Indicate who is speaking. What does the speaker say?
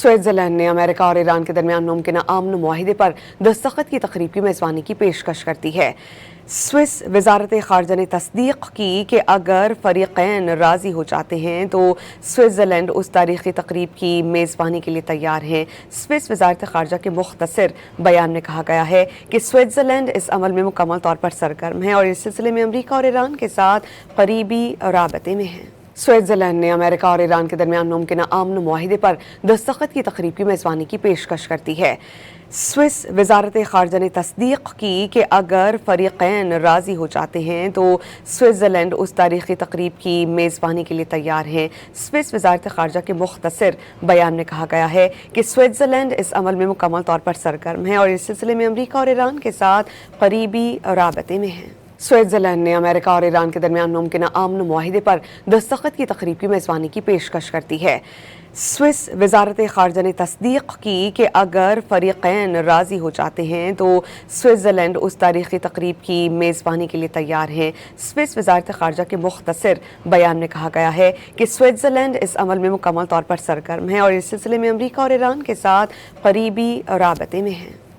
Speaker 1: Switzerland ने America और Iran के दरमियान मुमकिन अमन मुआहिदे पर दस्तखत की तकरीब की मेज़बानी की पेशकश करती है। स्विस वजारत खारजा ने तस्दीक की कि अगर फरीकैन राजी हो जाते हैं तो स्विट्जरलैंड उस तारीखी तकरीब की मेज़बानी के लिए तैयार हैं। स्विस वजारत खारजा के मुख्तसर बयान में कहा गया है कि स्विट्जरलैंड इस अमल में मुकम्मल तौर पर सरगर्म है और इस सिलसिले में अमरीका और ईरान के साथ करीबी राबते में है। स्विट्जरलैंड ने अमेरिका और ईरान के दरमियान मुमकिन अमन मुआहिदे पर दस्तखत की तकरीब की मेज़बानी की पेशकश करती है। स्विस वजारत खारजा ने तस्दीक की कि अगर फरीकैन राजी हो जाते हैं तो स्विट्जरलैंड उस तारीखी तकरीब की मेज़बानी के लिए तैयार हैं। स्विस वजारत खारजा के मुख्तसर बयान में कहा गया है कि स्विट्जरलैंड इस अमल में मुकम्मल तौर पर सरगर्म है और इस सिलसिले में अमरीका और ईरान के साथ करीबी राबते में है। स्विट्जरलैंड ने अमेरिका और ईरान के दरमियान मुमकिन अमन मुआहिदे पर दस्तखत की तकरीब की मेज़बानी की पेशकश करती है। स्विस वजारत खारजा ने तस्दीक की कि अगर फरीकैन राजी हो जाते हैं तो स्विट्जरलैंड उस तारीखी तकरीब की मेज़बानी के लिए तैयार हैं। स्विस वजारत खारजा के मुख्तसर बयान में कहा गया है कि स्विट्जरलैंड इस अमल में मुकम्मल तौर पर सरगर्म है और इस सिलसिले में अमरीका और ईरान के साथ करीबी राबते में है।